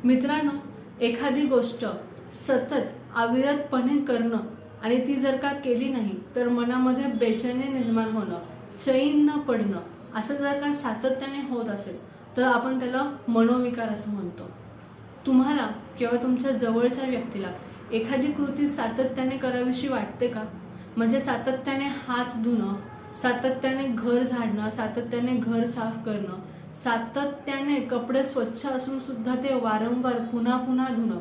मित्रांनो, एखादी गोष्ट सतत अविरतपणे करणं आणि ती जर का केली नाही तर मनामध्ये बेचैनी निर्माण होणं, चैन न पडणं, असं जर का सातत्याने होत असेल तर आपण त्याला मनोविकार असं म्हणतो. तुम्हाला किंवा तुमच्या जवळच्या व्यक्तीला एखादी कृती सातत्याने करावीशी वाटते का? म्हणजे सातत्याने हात धुणं, सातत्याने घर झाडणं, सातत्याने घर साफ करणं, सातत्याने कपडे स्वच्छ असून सुद्धा ते वारंवार पुन्हा पुन्हा धुणं,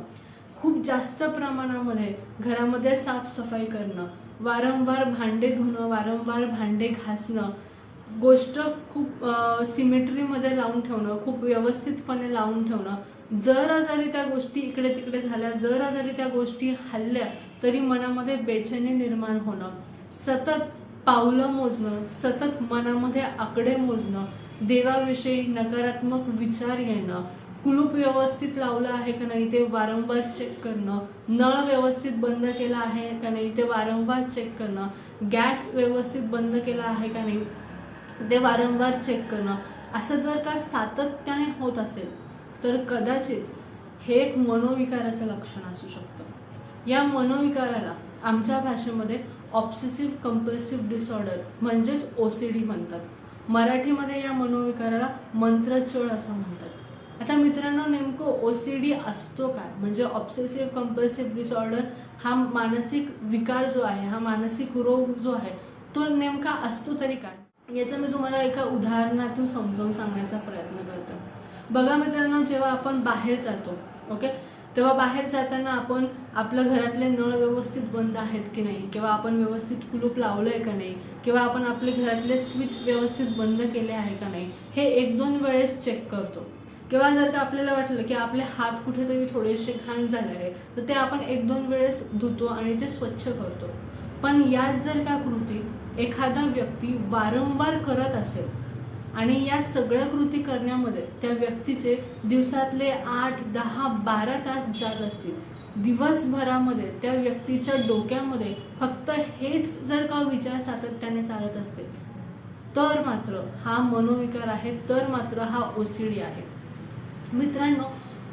खूप जास्त प्रमाणामध्ये घरामध्ये साफसफाई करणं, वारंवार भांडे धुणं, वारंवार भांडे घासणं, गोष्ट खूप सिमेट्रीमध्ये लावून ठेवणं, खूप व्यवस्थितपणे लावून ठेवणं, जरा जरी त्या गोष्टी इकडे तिकडे झाल्या, जरा जरी त्या गोष्टी हल्ल्या तरी मनामध्ये बेचैनी निर्माण होणं, सतत पावलं मोजणं, सतत मनामध्ये आकडे मोजणं, देवाविषयी नकारात्मक विचार येणं, कुलूप व्यवस्थित लावलं आहे का नाही ते वारंवार चेक करणं, नळ व्यवस्थित बंद केला आहे का नाही ते वारंवार चेक करणं, गॅस व्यवस्थित बंद केला आहे का नाही ते वारंवार चेक करणं, असं जर का सातत्याने होत असेल तर कदाचित हे एक मनोविकाराचं लक्षण असू शकतं. या मनोविकाराला आमच्या भाषेमध्ये ऑब्सेसिव्ह कंपल्सिव्ह डिसऑर्डर म्हणजेच OCD म्हणतात. मराठीमध्ये या मनोविकाराला मंत्रचोळ असं म्हणतात. आता मित्रांनो, नेमकं OCD असतो काय? म्हणजे ऑब्सेसिव्ह कंपल्सिव्ह डिसऑर्डर हा मानसिक विकार जो आहे, हा मानसिक रोग जो आहे तो नेमका असतो तरी काय, याचं मी तुम्हाला एका उदाहरणातून समजावून सांगण्याचा प्रयत्न करते. बघा मित्रांनो, जेव्हा आपण बाहेर जातो, ओके, तेव्हा बाहेर जाताना आपण आपल्या घरातले नळ व्यवस्थित बंद आहेत की नाही, किंवा आपण व्यवस्थित कुलूप लावलं आहे का नाही, किंवा आपण आपले घरातले स्विच व्यवस्थित बंद केले आहे का नाही, हे 1-2 वेळेस चेक करतो. किंवा जर का आपल्याला वाटलं की आपले हात कुठेतरी थोडेसे घाण झाले आहे तर ते आपण 1-2 वेळेस धुतो आणि ते स्वच्छ करतो. पण यात जर का कृती एखादा व्यक्ती वारंवार करत असेल आणि या सगळ्या कृती करण्यामध्ये त्या व्यक्तीचे दिवसातले 8, 10, 12 तास जात असतील, दिवसभरामध्ये त्या व्यक्तीच्या डोक्यामध्ये फक्त हेच जर का विचार सातत्याने चालत असतील तर मात्र हा मनोविकार आहे, तर मात्र हा OCD आहे. मित्रांनो,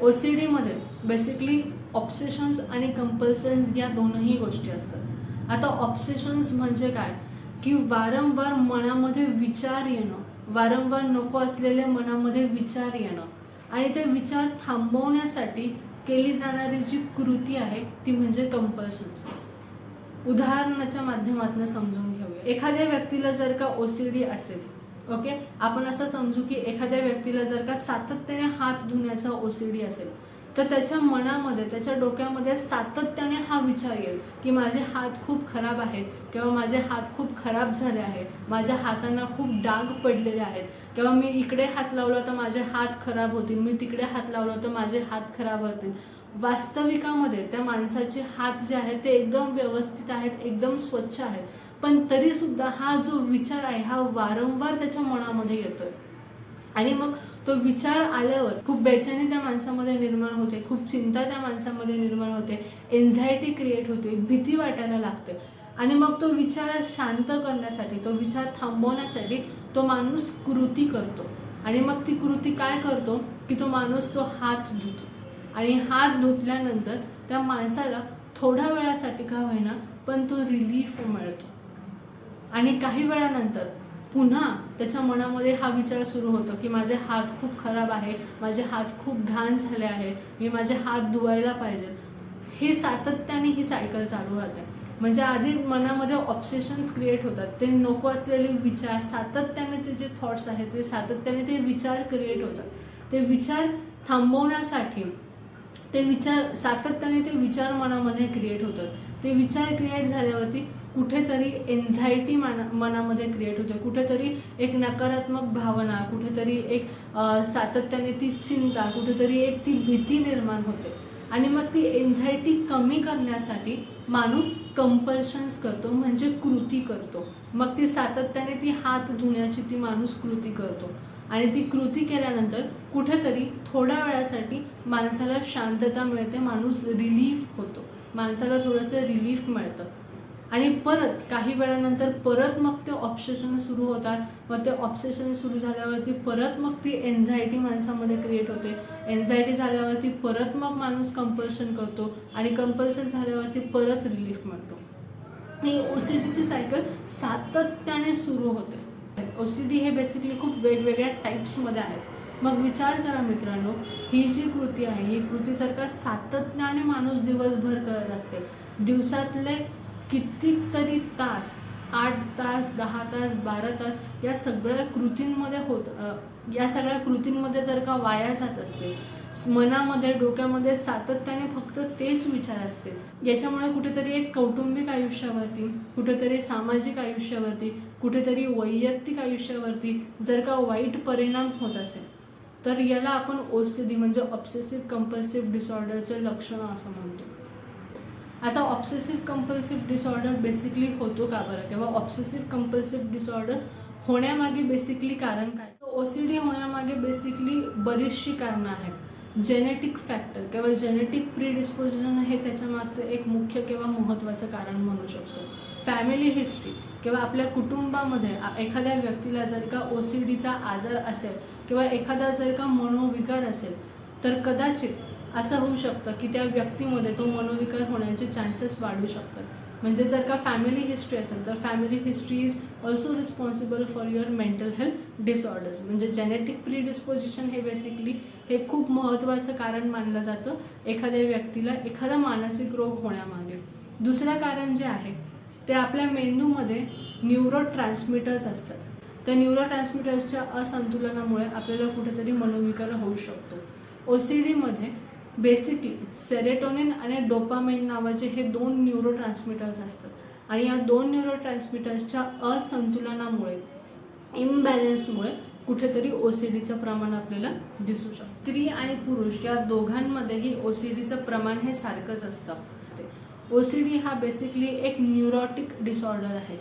OCD मध्ये बेसिकली ऑब्सेशन्स आणि कंपल्शन्स या दोनही गोष्टी असतात. आता ऑब्सेशन्स म्हणजे काय की वारंवार मनामध्ये विचार येणं, वारंवार नको असलेले मनामध्ये विचार येणं आणि ते विचार थांबवण्यासाठी केली जाणारी जी कृती आहे ती म्हणजे कंपल्शन्स. उदाहरणाच्या माध्यमातून समजून घेऊया. एखाद्या व्यक्तीला जर का OCD असेल, ओके, आपण असं समजू की एखाद्या व्यक्तीला जर का सातत्याने हात धुण्याचा OCD असेल तर त्याच्या मनामध्ये, त्याच्या डोक्यामध्ये सातत्याने हा विचार येईल की माझे हात खूप खराब आहेत, किंवा माझे हात खूप खराब झाले आहेत, माझ्या हातांना खूप डाग पडलेले आहेत, किंवा मी इकडे हात लावला तर माझे हात खराब होतील, मी तिकडे हात लावला तर माझे हात खराब होतील. वास्तविकामध्ये त्या माणसाचे हात जे आहेत ते एकदम व्यवस्थित आहेत, एकदम स्वच्छ आहेत, पण तरी सुद्धा हा जो विचार आहे हा वारंवार त्याच्या मनामध्ये येतोय. आणि मग तो विचार आल्यावर खूप बेचैनी त्या माणसामध्ये निर्माण होते, खूप चिंता त्या माणसामध्ये निर्माण होते, एन्झायटी क्रिएट होते, भीती वाटायला लागते. आणि मग तो विचार शांत करण्यासाठी, तो विचार थांबवण्यासाठी तो माणूस कृती करतो. आणि मग ती कृती काय करतो की तो माणूस तो हात धुतो. आणि हात धुतल्यानंतर त्या माणसाला थोड्या वेळासाठी का होईना पण तो रिलीफ मिळतो. आणि काही वेळानंतर पुन्हा त्याच्या मनामध्ये हा विचार सुरू होतो की माझे हात खूप खराब आहे, माझे हात खूप घाण झाले आहे, मी माझे हात धुवायला पाहिजे. हे सातत्याने ही सायकल चालू राहते. म्हणजे आधी मनामध्ये ऑब्सेशन्स क्रिएट होतात, ते नको असलेले विचार सातत्याने, ते जे थॉट्स आहेत ते सातत्याने ते विचार क्रिएट होतात. ते विचार थांबवण्यासाठी ते विचार सातत्याने ते विचार मनामध्ये क्रिएट होतात. ते विचार क्रिएट झाल्यावरती कुठेतरी एन्झायटी मनामध्ये क्रिएट होते, कुठेतरी एक नकारात्मक भावना, कुठेतरी एक सातत्याने ती चिंता, कुठेतरी एक ती भीती निर्माण होते. आणि मग ती एन्झायटी कमी करण्यासाठी माणूस कंपल्शन्स करतो, म्हणजे कृती करतो. मग ती सातत्याने ती हात धुण्याची ती माणूस कृती करतो. आणि ती कृती केल्यानंतर कुठेतरी थोड्या वेळासाठी माणसाला शांतता मिळते, माणूस रिलीफ होतो, माणसाला थोडंसं रिलीफ मिळतं. आणि परत काही वेळानंतर परत मग ते ऑब्सेशन सुरू होतात. मग ते ऑब्सेशन सुरू झाल्यावरती परत मग ती एन्झायटी माणसामध्ये क्रिएट होते. एन्झायटी झाल्यावरती परत मग माणूस कंपल्शन करतो आणि कंपल्शन झाल्यावरती परत रिलीफ मिळतो. ही ओसीडीची सायकल सातत्याने सुरू होते. ओसीडी हे बेसिकली खूप वेगवेगळ्या टाईप्समध्ये आहेत. मग विचार करा मित्रांनो, ही जी कृती आहे, ही कृती जर का सातत्याने माणूस दिवसभर करत असते, दिवसातले कितीतरी तास, 8 तास, 10 तास, 12 तास या सगळ्या कृतींमध्ये जर का वाया जात असते, मनामध्ये डोक्यामध्ये सातत्याने फक्त तेच विचार असते, याच्यामुळे कुठेतरी एक कौटुंबिक आयुष्यावरती, कुठेतरी सामाजिक आयुष्यावरती, कुठेतरी वैयक्तिक आयुष्यावरती जर का वाईट परिणाम होत असेल, तर याला आपण ओसीडी म्हणजे ऑब्सेसिव्ह कंपल्सिव्ह डिसऑर्डरचे लक्षणं असं म्हणतो. आता ऑब्सेसिव्ह कंपल्सिव्ह डिसऑर्डर बेसिकली होतो का बरं, किंवा ऑब्सेसिव्ह कंपल्सिव्ह डिसऑर्डर होण्यामागे बेसिकली कारण काय? ओसीडी होण्यामागे बेसिकली बरीचशी कारणं आहेत. जेनेटिक फॅक्टर किंवा जेनेटिक प्रीडिस्पोजिशन हे त्याच्यामागचं एक मुख्य किंवा महत्त्वाचं कारण म्हणू शकतो. फॅमिली हिस्ट्री किंवा आपल्या कुटुंबामध्ये एखाद्या व्यक्तीला जर का ओसीडीचा आजार असेल किंवा एखादा जर का मनोविकार असेल, तर कदाचित असं होऊ शकतं की त्या व्यक्तीमध्ये तो मनोविकार होण्याचे चान्सेस वाढू शकतात. म्हणजे जर का फॅमिली हिस्ट्री असेल तर family history is also responsible for your mental health disorders. म्हणजे जेनेटिक प्रीडिस्पोजिशन हे बेसिकली हे खूप महत्त्वाचं कारण मानलं जातं एखाद्या व्यक्तीला एखादा मानसिक रोग होण्यामागे. दुसरं कारण जे आहे ते आपल्या मेंदूमध्ये न्यूरो ट्रान्समिटर्स असतात. त्या न्यूरो ट्रान्समिटर्सच्या असंतुलनामुळे आपल्याला कुठेतरी मनोविकार होऊ शकतो. ओसीडीमध्ये बेसिकली सेरोटोनिन आणि डोपामाइन नावाचे हे 2 न्यूरो ट्रान्समिटर्स असतात आणि या 2 न्यूरो ट्रान्समिटर्सच्या असंतुलनामुळे, इम्बॅलन्समुळे कुठेतरी ओसीडीचं प्रमाण आपल्याला दिसू शकतं. स्त्री आणि पुरुष या दोघांमध्येही ओसीडीचं प्रमाण हे सारखंच असतं. ओसीडी हा बेसिकली एक न्यूरोटिक डिसऑर्डर आहे.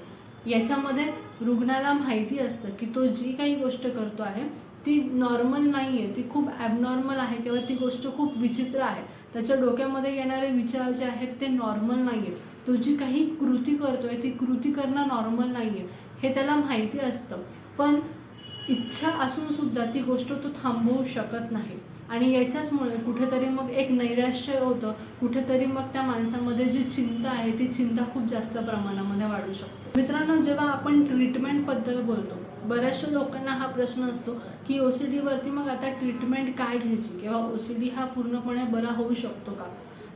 याच्यामध्ये रुग्णाला माहिती असतं की तो जी काही गोष्ट करतो आहे ती नॉर्मल नाही आहे, ती खूप ॲबनॉर्मल आहे किंवा ती गोष्ट खूप विचित्र आहे. त्याच्या डोक्यामध्ये येणारे विचार जे आहेत ते नॉर्मल नाही आहेत. तो जी काही कृती करतोय ती कृती करणं नॉर्मल नाही आहे हे त्याला माहिती असतं, पण इच्छा असूनसुद्धा ती गोष्ट तो थांबवू शकत नाही आणि याच्याचमुळे कुठेतरी मग एक नैराश्य होतं. कुठेतरी मग त्या माणसामध्ये जी चिंता आहे ती चिंता खूप जास्त प्रमाणामध्ये वाढू शकते. मित्रांनो, जेव्हा आपण ट्रीटमेंटबद्दल बोलतो, बऱ्याचशा लोकांना हा प्रश्न असतो की ओसीडीवरती मग आता ट्रीटमेंट काय घ्यायची किंवा ओसीडी हा पूर्णपणे बरा होऊ शकतो का?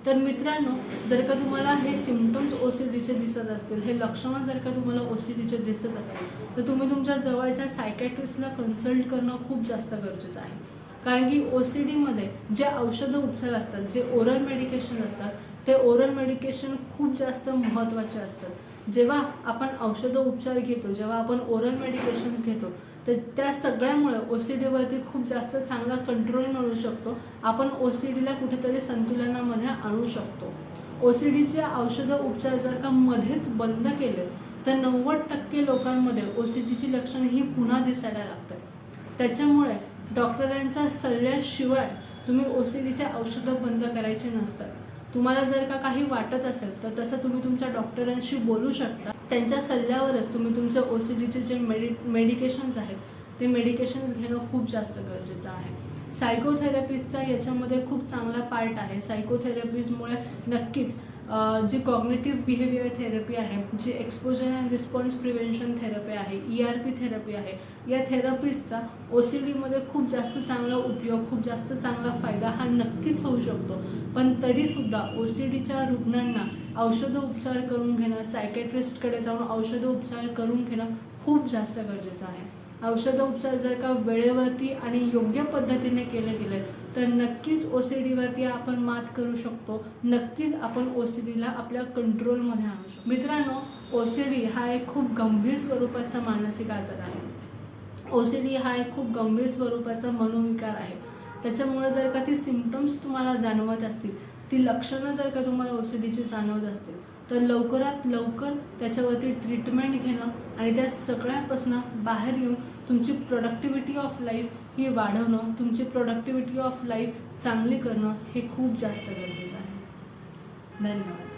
तर मित्रांनो, जर का तुम्हाला हे सिम्पटम्स ओसीडीचे दिसत असतील, हे लक्षणं जर का तुम्हाला ओसीडीचे दिसत असतील, तर तुम्ही तुमच्या जवळच्या सायकॅट्रिस्टला कन्सल्ट करणं खूप जास्त गरजेचं आहे. कारण की ओसीडीमध्ये जे औषधं उपचार असतात, जे ओरल मेडिकेशन असतात, ते ओरल मेडिकेशन खूप जास्त महत्त्वाचे असतात. जेव्हा आपण औषधं उपचार घेतो, जेव्हा आपण ओरल मेडिकेशन्स घेतो, तर त्या सगळ्यामुळे ओसीडीवरती खूप जास्त चांगला कंट्रोल मिळू शकतो. आपण ओसीडीला कुठेतरी संतुलनामध्ये आणू शकतो. ओसीडीचे औषधं उपचार जर का मध्येच बंद केले तर 90% लोकांमध्ये ओसीडीची लक्षणं ही पुन्हा दिसायला लागतात. त्याच्यामुळे डॉक्टरांच्या सल्ल्याशिवाय तुम्ही ओसीडीचे औषधं बंद करायचे नसतात. तुम्हाला जर का काही वाटत असेल तर तसं तुम्ही तुमच्या डॉक्टरांशी बोलू शकता. त्यांच्या सल्ल्यावरच तुम्ही तुमच्या ओसीडीचे जे मेडिकेशन्स आहेत ते मेडिकेशन्स घेणं खूप जास्त गरजेचं आहे. सायकोथेरपिस्टचा याच्यामध्ये खूप चांगला पार्ट आहे. सायकोथेरपीजमुळे नक्कीच जी कॉग्निटिव्ह बिहेवियर थेरपी आहे, जी exposure and response prevention therapy आहे, ERP थेरपी आहे, या थेरपीजचा ओसीडीमध्ये खूप जास्त चांगला उपयोग, खूप जास्त चांगला फायदा हा नक्कीच होऊ शकतो. पण तरीसुद्धा ओसीडीच्या रुग्णांना औषधं उपचार करून घेणं, सायकॅट्रिस्टकडे जाऊन औषधं उपचार करून घेणं खूप जास्त गरजेचं आहे. औषधं उपचार जर का वेळेवरती आणि योग्य पद्धतीने केले गेले तर नक्कीच ओसीडीवरती आपण मात करू शकतो. नक्कीच आपण ओसीडीला आपल्या कंट्रोलमध्ये आणू शकतो. मित्रांनो, ओसीडी हा एक खूप गंभीर स्वरूपाचा मानसिक आजार आहे. ओसीडी हा एक खूप गंभीर स्वरूपाचा मनोविकार आहे. त्याच्यामुळे जर का ती सिम्पटम्स तुम्हाला जाणवत असतील, ती लक्षणं जर का तुम्हाला ओसीडीची जाणवत असतील, तर लवकरात लवकर त्याच्यावरती ट्रीटमेंट घेणं आणि त्या सगळ्यापासून बाहेर येऊन तुमची प्रोडक्टिव्हिटी ऑफ लाईफ ही वाढवणं, तुमची प्रोडक्टिव्हिटी ऑफ लाईफ चांगली करणं हे खूप जास्त गरजेचं आहे. धन्यवाद.